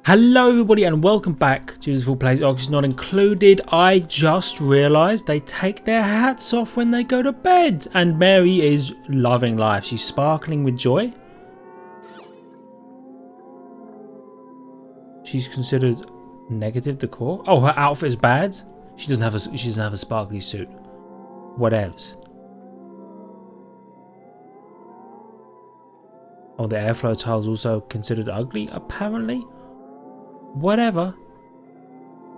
Hello everybody and welcome back to the Full Place Oxygen Not Included. I just realised they take their hats off when they go to bed and Mary is loving life. She's sparkling with joy. She's considered negative decor. Oh, her outfit is bad. She doesn't have a sparkly suit. What else? Oh, the airflow tile's also considered ugly apparently. Whatever.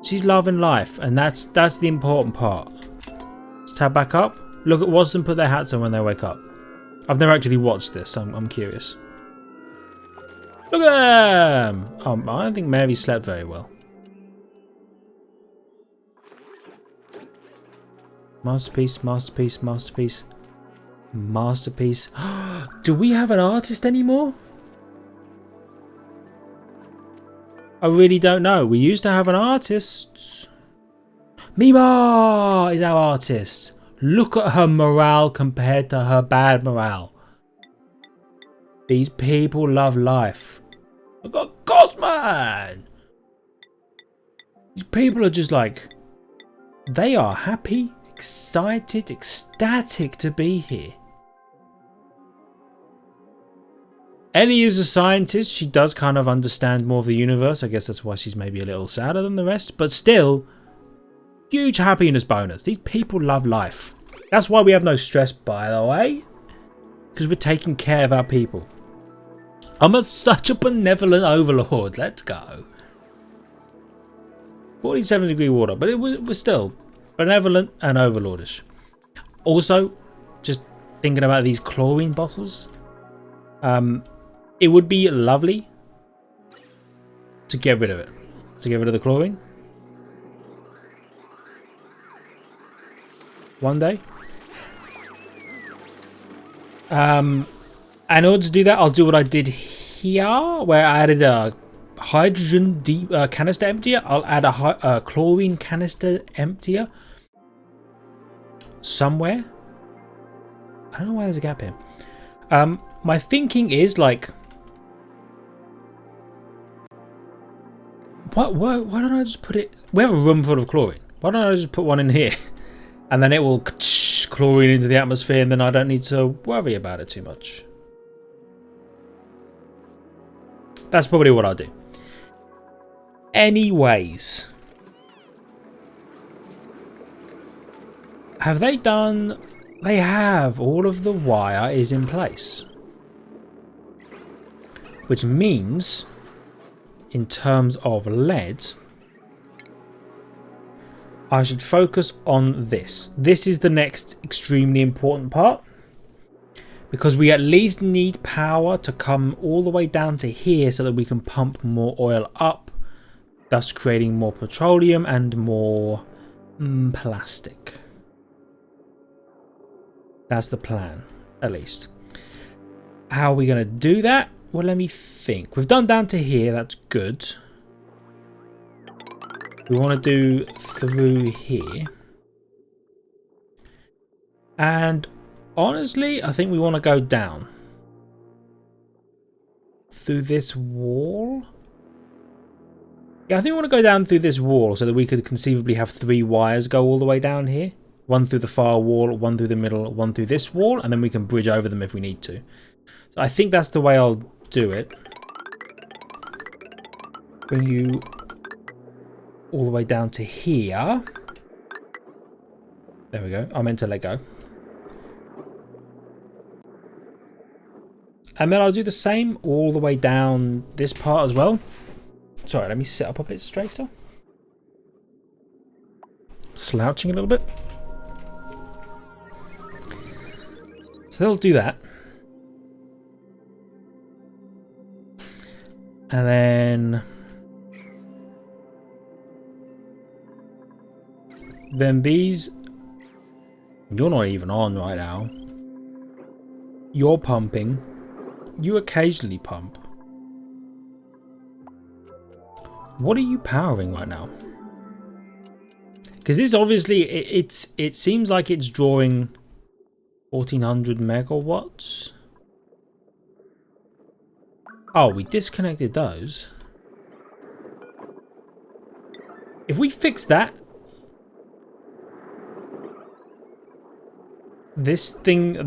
She's loving life, and that's the important part. Let's tab back up. Look at watch them put their hats on when they wake up. I've never actually watched this, so I'm curious. Look at them! Oh, I don't think Mary slept very well. Masterpiece, masterpiece, masterpiece, masterpiece. Do we have an artist anymore? I really don't know. We used to have an artist. Mima is our artist. Look at her morale compared to her bad morale. These people love life. Look at Cosman. These people are just like, they are happy, excited, ecstatic to be here. Ellie is a scientist. She does kind of understand more of the universe. I guess that's why she's maybe a little sadder than the rest. But still, huge happiness bonus. These people love life. That's why we have no stress, by the way. Because we're taking care of our people. I'm such a benevolent overlord. Let's go. 47 degree water. But we're still benevolent and overlordish. Also, just thinking about these chlorine bottles. It would be lovely to get rid of it. To get rid of the chlorine. One day. In order to do that, I'll do what I did here, where I added a hydrogen canister emptier. I'll add a chlorine canister emptier somewhere. I don't know why there's a gap here. My thinking is like, why don't I just put it? We have a room full of chlorine. Why don't I just put one in here, and then it will chlorine into the atmosphere, and then I don't need to worry about it too much. That's probably what I'll do. Anyways, have they done? They have. All of the wire is in place. Which means, in terms of lead, I should focus on this. This is the next extremely important part. Because we at least need power to come all the way down to here so that we can pump more oil up. Thus creating more petroleum and more plastic. That's the plan, at least. How are we going to do that? Well, let me think. We've done down to here. That's good. We want to do through here. And honestly, I think we want to go down. Through this wall. Yeah, I think we want to go down through this wall so that we could conceivably have 3 wires go all the way down here. One through the far wall, one through the middle, one through this wall, and then we can bridge over them if we need to. So I think that's the way I'll do it. Bring you all the way down to here. There we go. I meant to let go. And then I'll do the same all the way down this part as well. Sorry, let me sit up a bit straighter. Slouching a little bit. So they'll do that. And then these, you're not even on right now. You're pumping. You occasionally pump. What are you powering right now? Because this obviously, it seems like it's drawing 1400 megawatts. Oh, we disconnected those. If we fix that, this thing,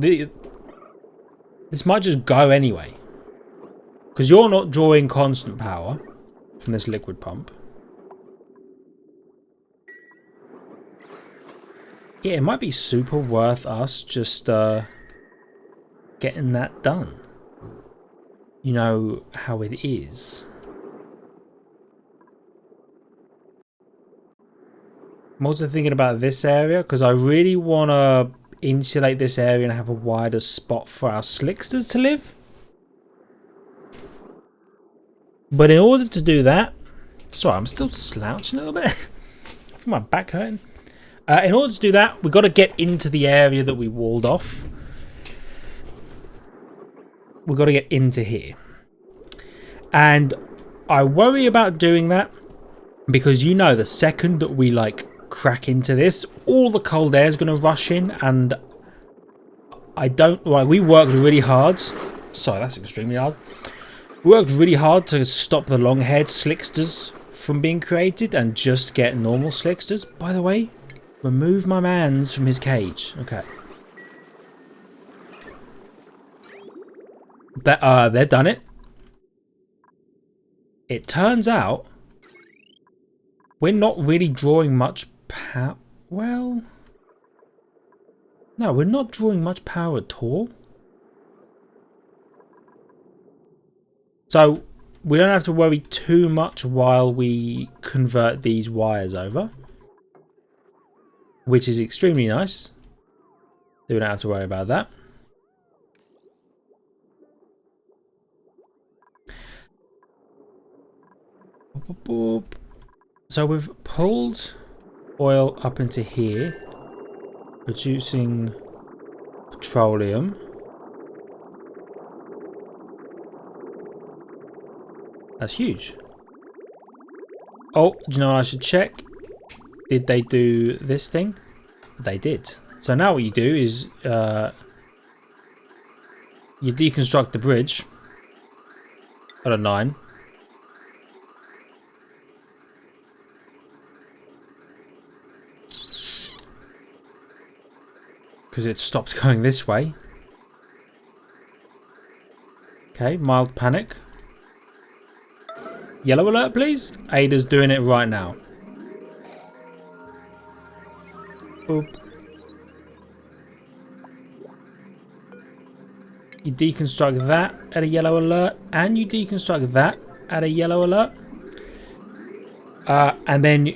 this might just go anyway. Because you're not drawing constant power from this liquid pump. Yeah, it might be super worth us just getting that done. You know how it is. I'm also thinking about this area because I really want to insulate this area and have a wider spot for our slicksters to live. But in order to do that, sorry, I'm still slouching a little bit. My back hurting. In order to do that, we've got to get into the area that we walled off. We've got to get into here. And I worry about doing that because, you know, the second that we like crack into this, all the cold air is going to rush in, and I don't like, we worked really hard. Sorry, that's extremely loud. We worked really hard to stop the long-haired slicksters from being created and just get normal slicksters. By the way, remove my mans from his cage. Okay. They've done it. It turns out we're not really drawing much power. Well, no, we're not drawing much power at all. So we don't have to worry too much while we convert these wires over, which is extremely nice. We don't have to worry about that. So we've pulled oil up into here, producing petroleum. That's huge. Oh, do you know what I should check? Did they do this thing? They did. So now what you do is you deconstruct the bridge at a 9. Because it stopped going this way. Okay, mild panic. Yellow alert, please. Ada's doing it right now. Boop. You deconstruct that at a yellow alert, and you deconstruct that at a yellow alert. And then you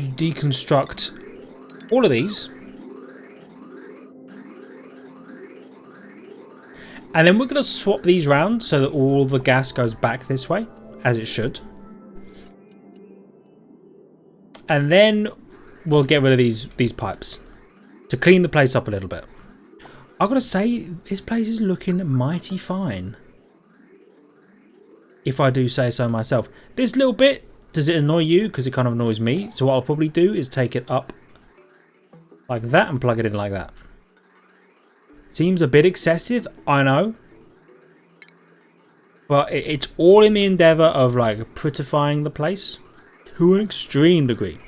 deconstruct all of these. And then we're going to swap these round so that all the gas goes back this way, as it should. And then we'll get rid of these pipes to clean the place up a little bit. I've got to say, this place is looking mighty fine, if I do say so myself. This little bit, does it annoy you? Because it kind of annoys me. So what I'll probably do is take it up like that and plug it in like that. Seems a bit excessive, I know. But it's all in the endeavour of like prettifying the place to an extreme degree.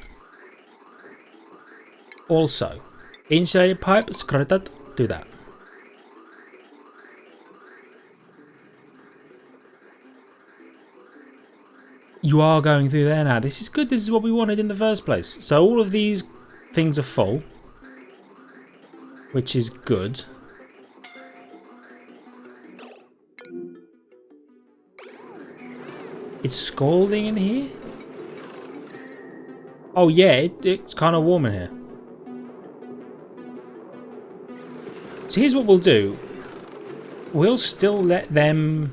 Also, insulated pipe, do that. You are going through there now. This is good. This is what we wanted in the first place. So all of these things are full, which is good. It's scalding in here? Oh yeah, it's kind of warm in here. So here's what we'll do. We'll still let them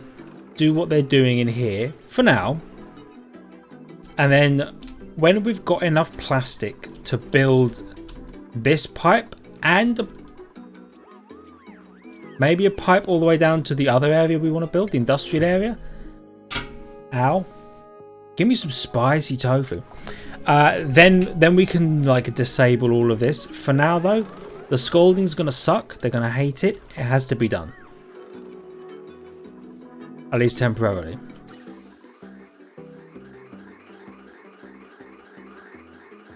do what they're doing in here for now. And then when we've got enough plastic to build this pipe and maybe a pipe all the way down to the other area we want to build, the industrial area. Ow. Give me some spicy tofu. Then we can like disable all of this. For now though, the scalding's going to suck. They're going to hate it. It has to be done. At least temporarily.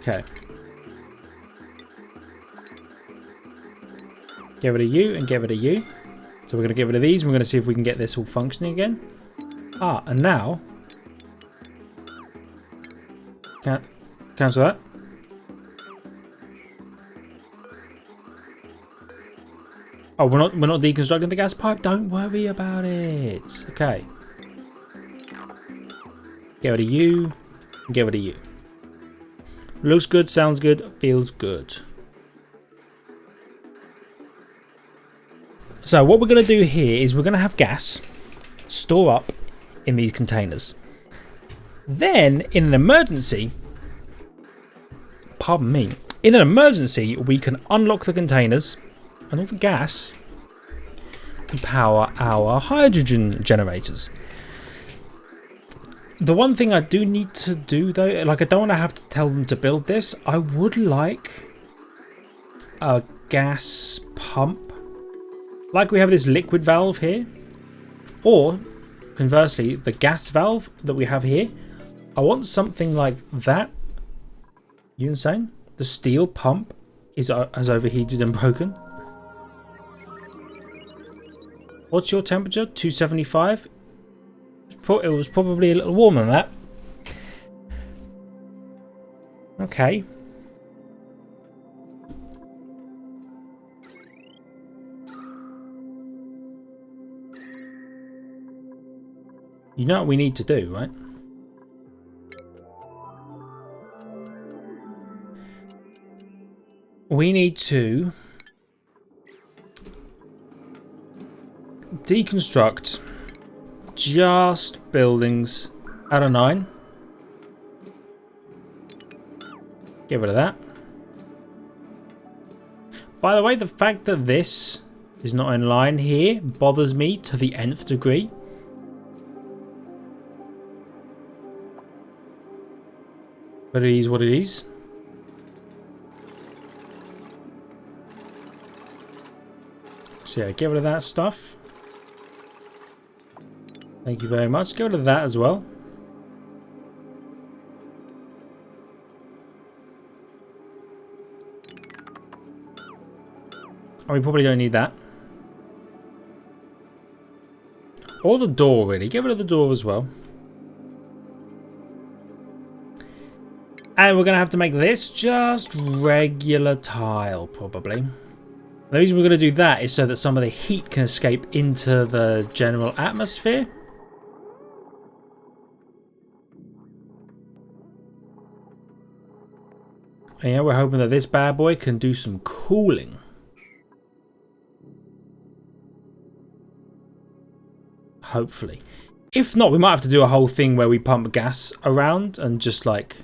Okay. Get rid of you and get rid of you. So we're going to get rid of these. And we're going to see if we can get this all functioning again. Ah, and now... Cancel that. Oh, we're not deconstructing the gas pipe. Don't worry about it. Okay. Get rid of you. Get rid of you. Looks good, sounds good, feels good. So what we're going to do here is we're going to have gas store up in these containers. Then, in an emergency, pardon me, in an emergency, we can unlock the containers and all the gas can power our hydrogen generators. The one thing I do need to do though, like I don't want to have to tell them to build this, I would like a gas pump. Like we have this liquid valve here. Or, conversely, the gas valve that we have here. I want something like that. You insane? The steel pump has overheated and broken. What's your temperature? 275? It was probably a little warmer than that. Okay. You know what we need to do, right? We need to deconstruct just buildings out of 9. Get rid of that. By the way, the fact that this is not in line here bothers me to the nth degree. But it is what it is. So yeah, get rid of that stuff. Thank you very much. Get rid of that as well. Oh, we probably don't need that. Or the door, really. Get rid of the door as well. And we're going to have to make this just regular tile, probably. The reason we're going to do that is so that some of the heat can escape into the general atmosphere. And yeah, we're hoping that this bad boy can do some cooling. Hopefully. If not, we might have to do a whole thing where we pump gas around and just like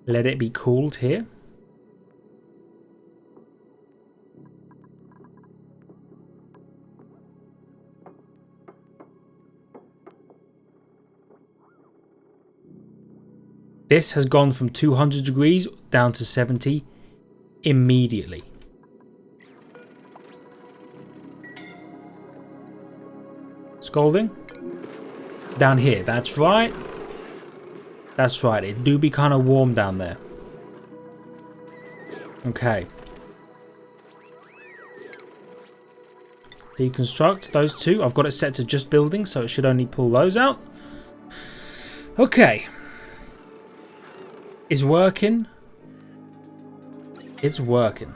let it be cooled here. This has gone from 200 degrees down to 70 immediately. Scalding. Down here, that's right. That's right, it do be kind of warm down there. Okay. Deconstruct those two. I've got it set to just building, so it should only pull those out. Okay. It's working. It's working.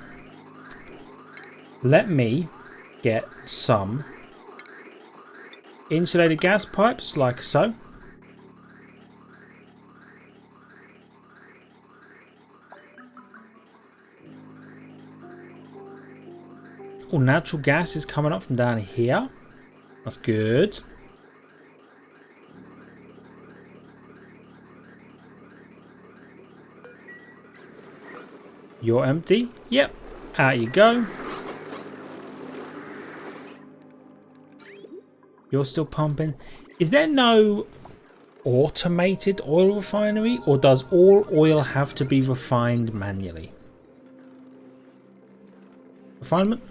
Let me get some insulated gas pipes, like so. Oh, natural gas is coming up from down here. That's good. You're empty. Yep. Out you go. You're still pumping. Is there no automated oil refinery, or does all oil have to be refined manually? Refinement?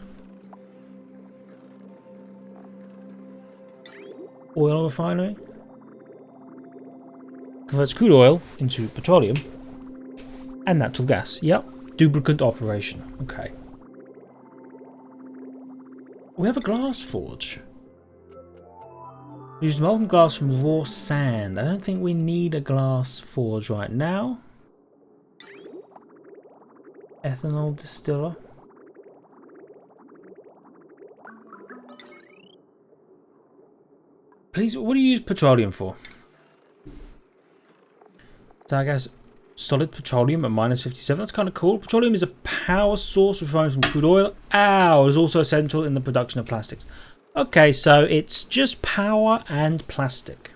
Oil refinery? converts crude oil into petroleum and natural gas. Yep. Duplicate operation. Okay. We have a glass forge. Use molten glass from raw sand. I don't think we need a glass forge right now. Ethanol distiller. Please, what do you use petroleum for? So I guess solid petroleum at -57. That's kind of cool. Petroleum is a power source refined from crude oil. Ow, is also essential in the production of plastics. Okay, so it's just power and plastic.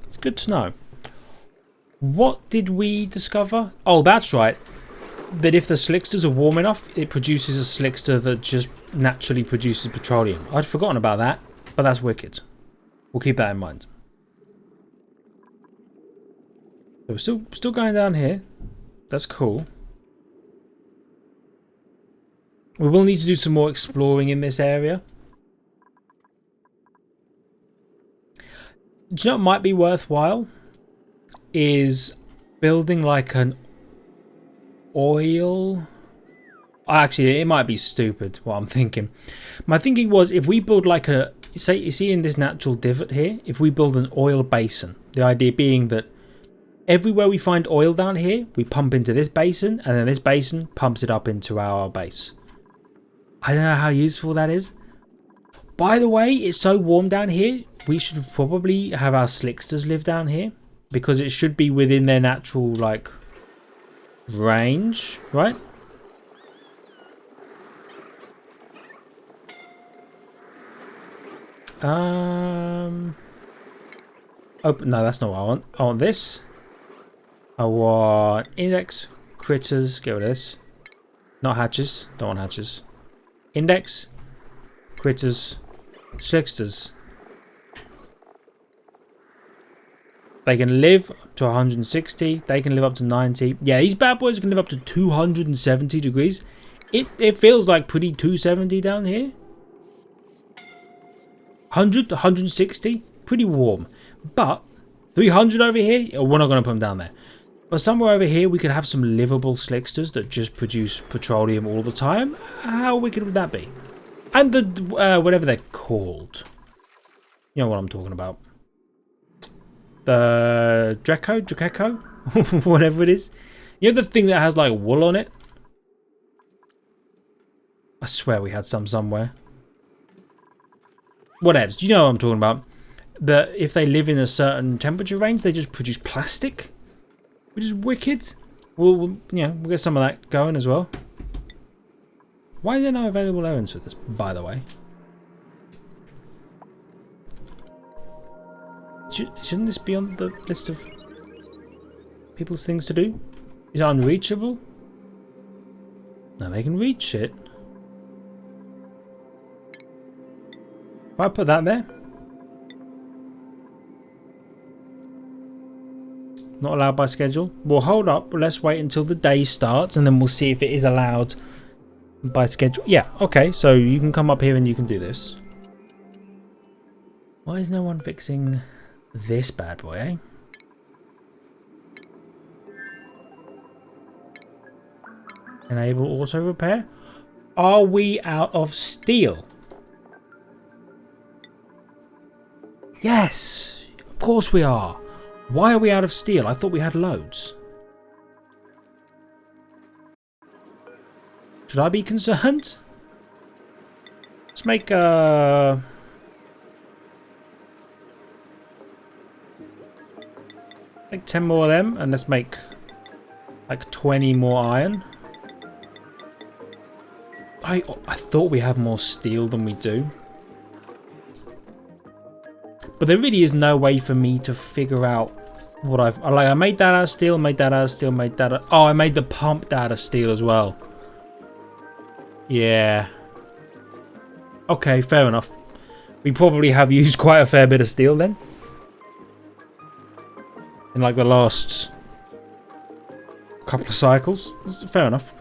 It's good to know. What did we discover? Oh, that's right. That if the slicksters are warm enough, it produces a slickster that just naturally produces petroleum. I'd forgotten about that, but that's wicked. We'll keep that in mind. So we're still going down here. That's cool. We will need to do some more exploring in this area. Do you know what might be worthwhile? Is building like an oil... Actually, it might be stupid what I'm thinking. My thinking was if we build like a... Say, you see in this natural divot here? If we build an oil basin. The idea being that everywhere we find oil down here, we pump into this basin, and then this basin pumps it up into our base. I don't know how useful that is. By the way, it's so warm down here, we should probably have our slicksters live down here. Because it should be within their natural, like, range, right? Oh, no, that's not what I want. I want this. I want index, critters, get rid of this. Not hatches, don't want hatches. Index, critters, slicksters. They can live up to 160. They can live up to 90. Yeah, these bad boys can live up to 270 degrees. It feels like pretty 270 down here. 100 to 160. Pretty warm. But 300 over here, we're not going to put them down there. But somewhere over here, we could have some livable slicksters that just produce petroleum all the time. How wicked would that be? And the whatever they're called. You know what I'm talking about. The Draco, whatever it is. You know the thing that has like wool on it? I swear we had some somewhere. Whatever, you know what I'm talking about. That if they live in a certain temperature range, they just produce plastic, which is wicked. We'll get some of that going as well. Why is there no available errands for this, by the way? Shouldn't this be on the list of people's things to do? Is it unreachable? No, they can reach it. If I put that there. Not allowed by schedule. We'll hold up. Let's wait until the day starts and then we'll see if it is allowed by schedule. Yeah, okay. So you can come up here and you can do this. Why is no one fixing this bad boy, eh? Enable auto repair. Are we out of steel? Yes, of course we are. Why are we out of steel? I thought we had loads. Should I be concerned? Let's make like 10 more of them, and let's make like 20 more iron. I thought we had more steel than we do. But there really is no way for me to figure out what I made that out of steel, made that out of steel, made that oh, I made the pump out of steel as well. Yeah. Okay, fair enough. We probably have used quite a fair bit of steel then. In like the last couple of cycles. Fair enough.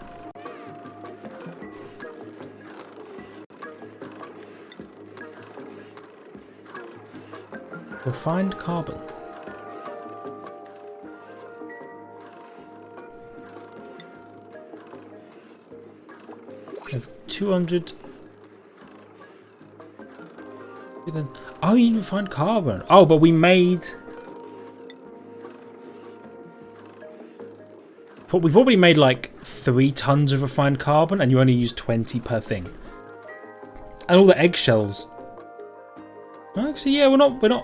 Refined carbon. We have 200. Oh, you refined carbon. Oh, but we made. We probably made like 3 tons of refined carbon, and you only use 20 per thing. And all the eggshells. Actually, yeah, we're not. How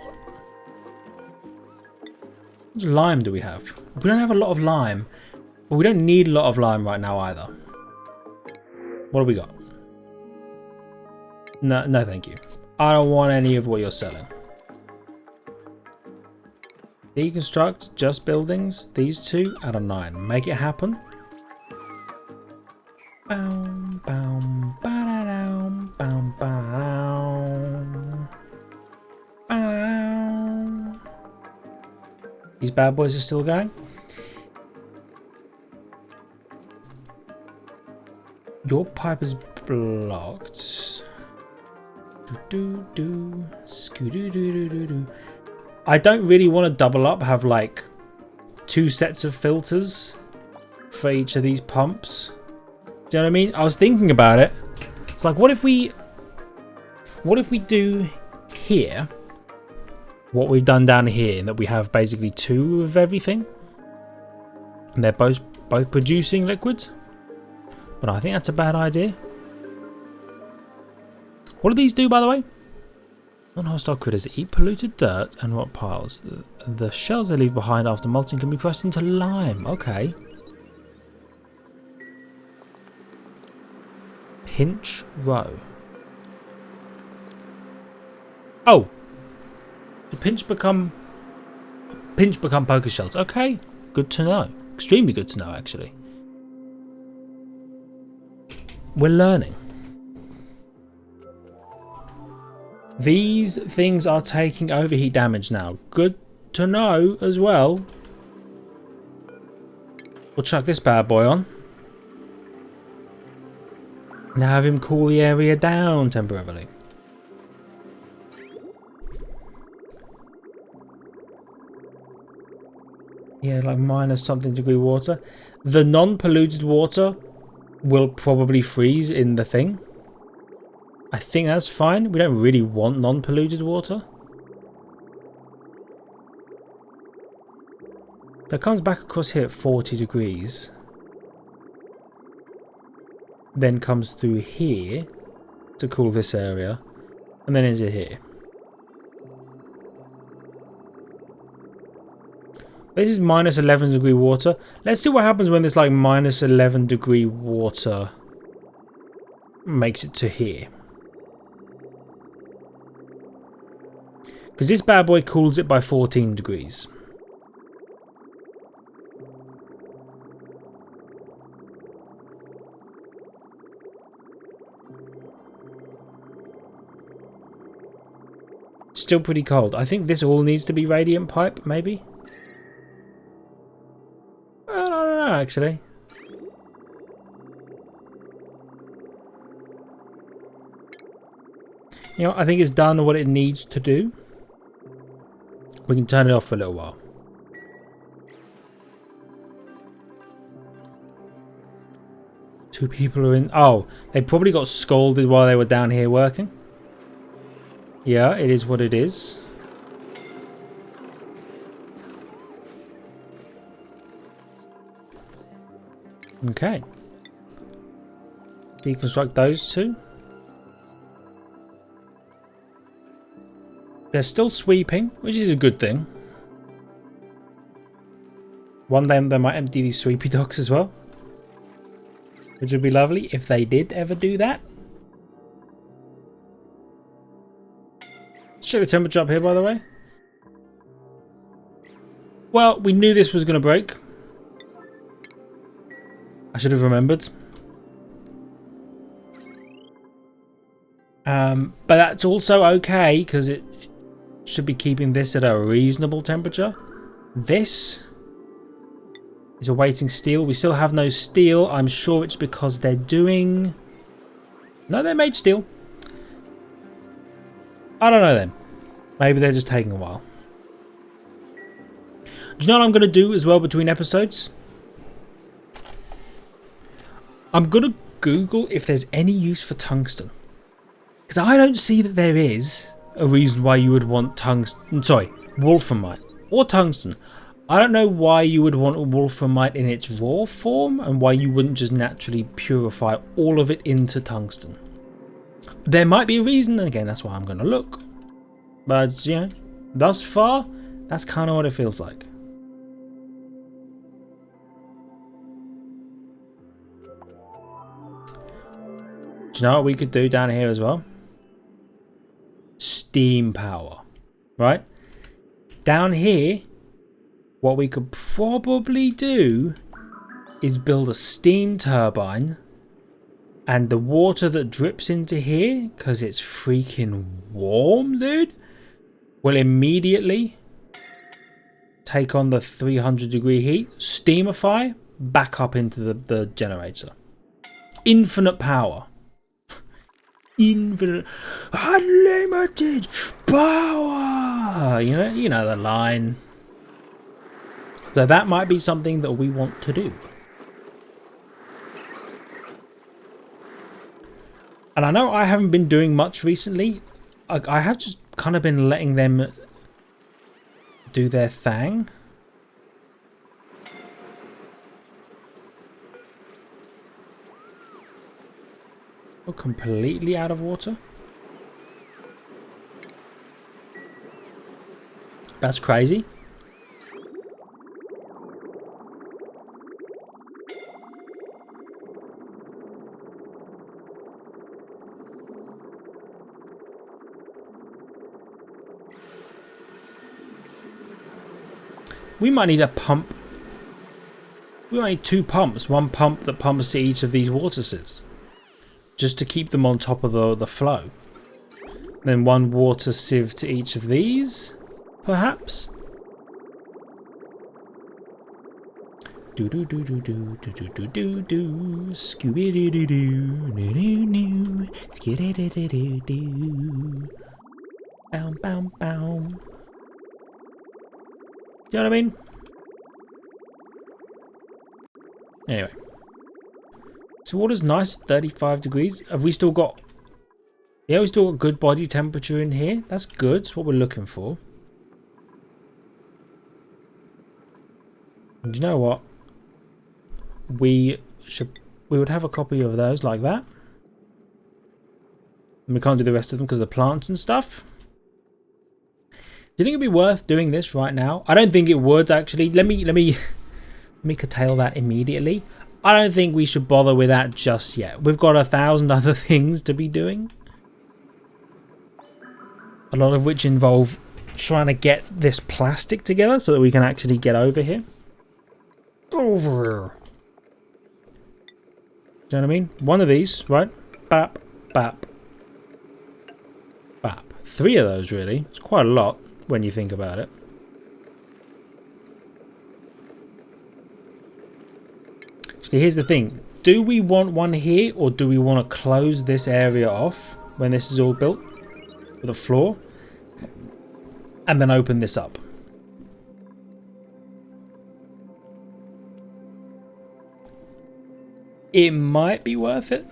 much lime do we have? We don't have a lot of lime, but we don't need a lot of lime right now either. What do we got? No, no, thank you. I don't want any of what you're selling. Deconstruct just buildings. These 2 out of 9. Make it happen. Boom, boom, ba-da-dum, boom, boom, boom. These bad boys are still going. Your pipe is blocked. Do-do-do. Scoo-doo-doo-doo-doo-doo. I don't really want to double up, have like 2 sets of filters for each of these pumps. Do you know what I mean? I was thinking about it. It's like, what if we do here what we've done down here, and that we have basically 2 of everything, and they're both producing liquids. But I think that's a bad idea. What do these do, by the way? Non-hostile critters eat polluted dirt and rot piles. The shells they leave behind after molting can be crushed into lime. Okay. Pinch row. Oh! The pinch become poker shells. Okay. Good to know. Extremely good to know, actually. We're learning. These things are taking overheat damage now. Good to know as well. We'll chuck this bad boy on. And have him cool the area down temporarily. Yeah, like minus something degree water. The non-polluted water will probably freeze in the thing. I think that's fine. We don't really want non-polluted water. That comes back across here at 40 degrees. Then comes through here to cool this area. And then into here. This is minus 11 degree water. Let's see what happens when this like minus 11 degree water makes it to here. Because this bad boy cools it by 14 degrees. Still pretty cold. I think this all needs to be radiant pipe, maybe? I don't know, actually. You know, I think it's done what it needs to do. We can turn it off for a little while. Two people are in. Oh, they probably got scolded while they were down here working. Yeah, it is what it is. Okay. Deconstruct those 2. They're still sweeping, which is a good thing. One day they might empty these sweepy docks as well. Which would be lovely if they did ever do that. Let's check the temperature up here, by the way. Well, we knew this was going to break. I should have remembered. But that's also okay, because it should be keeping this at a reasonable temperature. This is awaiting steel. We still have no steel. I'm sure it's because they're doing... No, they made steel. I don't know then. Maybe they're just taking a while. Do you know what I'm going to do as well between episodes? I'm going to Google if there's any use for tungsten. Because I don't see that there is a reason why you would want tungsten. Sorry, wolframite or tungsten. I don't know why you would want wolframite in its raw form and why you wouldn't just naturally purify all of it into tungsten. There might be a reason, and again, that's why I'm going to look. But, you know, thus far, that's kind of what it feels like. Do you know what we could do down here as well? Steam power, right? Down here, what we could probably do is build a steam turbine, and the water that drips into here, because it's freaking warm, dude, will immediately take on the 300-degree heat, steamify, back up into the generator. Infinite power. Infinite, unlimited power. You know the line. So that might be something that we want to do. And I know I haven't been doing much recently. I have just kind of been letting them do their thing. Oh, completely out of water. That's crazy. We might need a pump. We might need 2 pumps. One pump that pumps to each of these water sieves, just to keep them on top of the flow. Then one water sieve to each of these, perhaps. Do do do do do do do do do do Scooby doo doo doo doo doo doo skiddy doo doo doo doo. Bow bow bow. You know what I mean? Anyway. So water's nice, 35 degrees. Have we still got... Yeah, we still got good body temperature in here. That's good. That's what we're looking for. And you know what? We would have a copy of those like that. And we can't do the rest of them because of the plants and stuff. Do you think it'd be worth doing this right now? I don't think it would actually. Let me curtail that immediately. I don't think we should bother with that just yet. We've got 1,000 other things to be doing. A lot of which involve trying to get this plastic together so that we can actually get over here. Over here. Do you know what I mean? One of these, right? Bap, bap, bap. 3 of those, really. It's quite a lot when you think about it. Actually, here's the thing. Do we want one here, or do we want to close this area off when this is all built? With the floor? And then open this up? It might be worth it.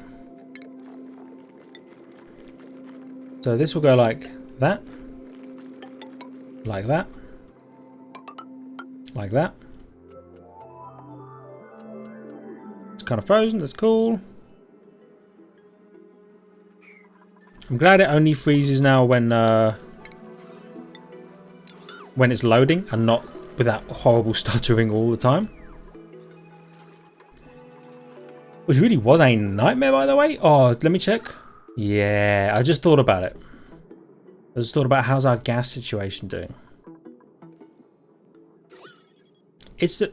So this will go like that. Like that. Like that. It's kind of frozen. That's cool. I'm glad it only freezes now when it's loading and not with that horrible stuttering all the time. Which really was a nightmare, by the way. Oh, let me check. Yeah, I just thought about it. I just thought about how's our gas situation doing. It's a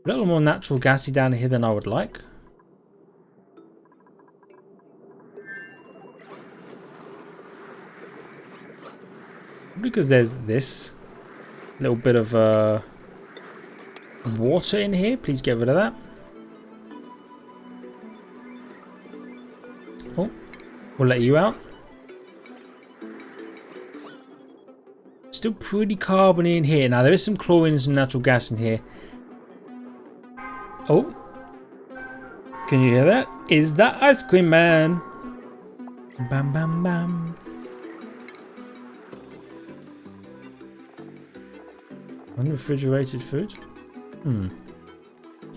little more natural gassy down here than I would like. Because there's this little bit of water in here. Please get rid of that. Oh, we'll let you out. Still pretty carbony in here. Now there is some chlorine and some natural gas in here. Oh. Can you hear that? Is that Ice Cream Man? Bam bam bam. Unrefrigerated food?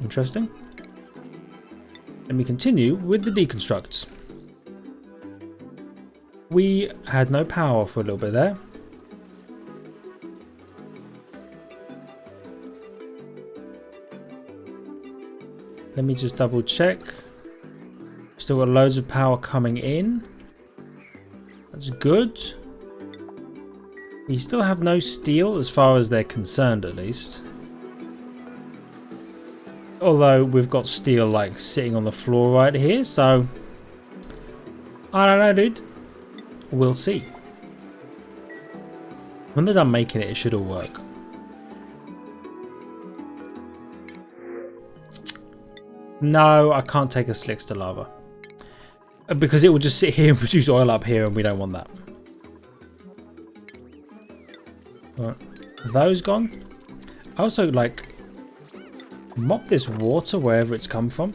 Interesting. Let me continue with the deconstructs. We had no power for a little bit there. Let me just double check. Still got loads of power coming in. That's good. We still have no steel as far as they're concerned, at least. Although we've got steel like sitting on the floor right here, so I don't know, dude. We'll see. When they're done making it, it should all work. No, I can't take a slicks to lava. Because it will just sit here and produce oil up here, and we don't want that. Alright. Are those gone? I also, like, mop this water wherever it's come from.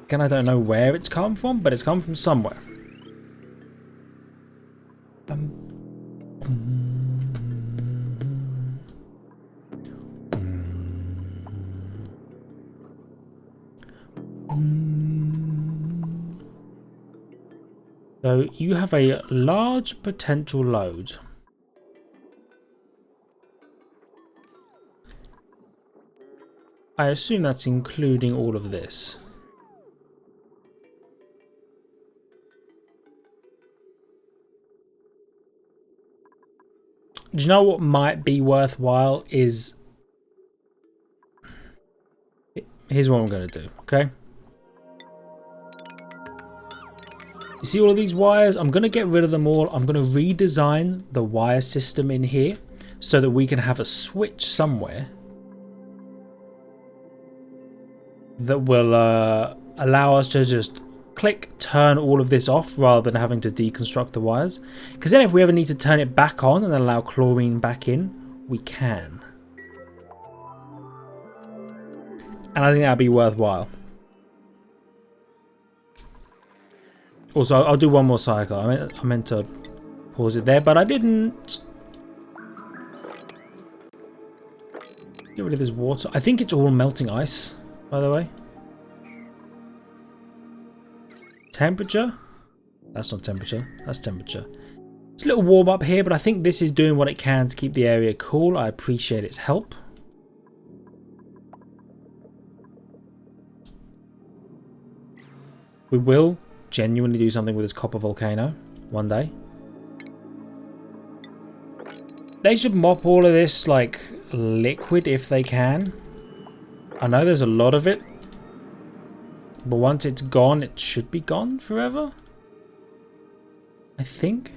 Again, I don't know where it's come from, but it's come from somewhere. So you have a large potential load. I assume that's including all of this. Do you know what might be worthwhile is... Here's what I'm going to do, okay? You see all of these wires? I'm going to get rid of them all. I'm going to redesign the wire system in here so that we can have a switch somewhere that will allow us to just click, turn all of this off rather than having to deconstruct the wires. Because then if we ever need to turn it back on and allow chlorine back in, we can. And I think that'd be worthwhile. Also, I'll do one more cycle. I meant to pause it there, but I didn't. Get rid of this water. I think it's all melting ice, by the way. Temperature? That's not temperature. That's temperature. It's a little warm up here, but I think this is doing what it can to keep the area cool. I appreciate its help. We will genuinely do something with this copper volcano one day. They should mop all of this like liquid if they can. I know there's a lot of it, but once it's gone, it should be gone forever, I think.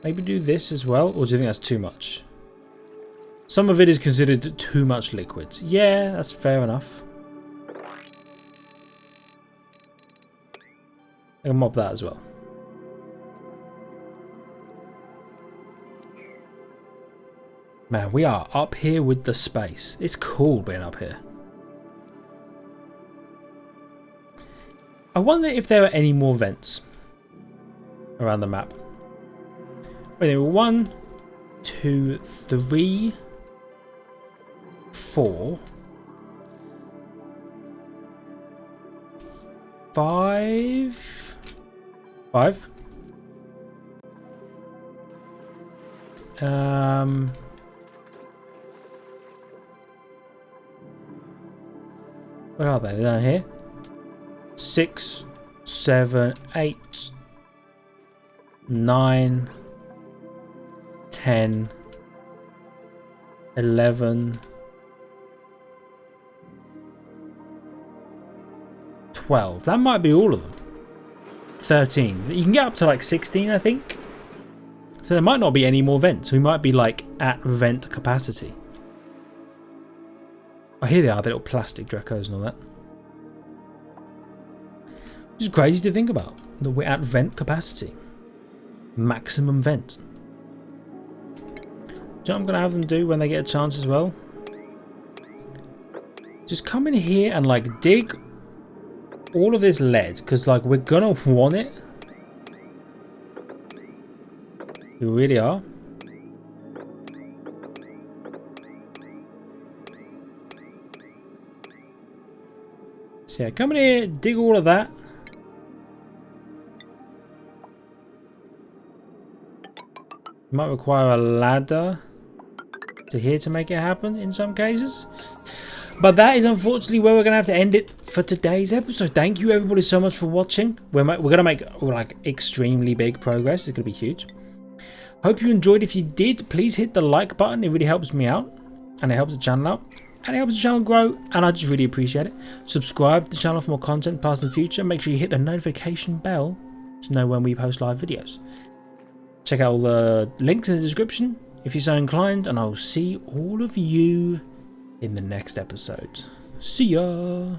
Maybe do this as well, or do you think that's too much? Some of it is considered too much liquid. Yeah, that's fair enough. I can mop that as well. Man, we are up here with the space. It's cool being up here. I wonder if there are any more vents around the map. Wait, there were 1, 2, 3, 4, 5. 5. Where are they? They're down here. 6, 7, 8, 9, 10, 11, 12. That might be all of them. 13. You can get up to like 16, I think. So there might not be any more vents. We might be like at vent capacity. Oh, here they are, the little plastic Dracos and all that. It's crazy to think about that we're at vent capacity. Maximum vent. Do you know what I'm going to have them do when they get a chance as well? Just come in here and like dig all of this lead, because like we're going to want it. We really are. So yeah, come in here, dig all of that. Might require a ladder to here to make it happen in some cases. But that is unfortunately where we're going to have to end it for today's episode. Thank you everybody so much for watching. We're going to make like extremely big progress. It's going to be huge. Hope you enjoyed. If you did, please hit the like button. It really helps me out. And it helps the channel out. And it helps the channel grow. And I just really appreciate it. Subscribe to the channel for more content past and future. Make sure you hit the notification bell to know when we post live videos. Check out all the links in the description if you're so inclined. And I'll see all of you in the next episode. See ya!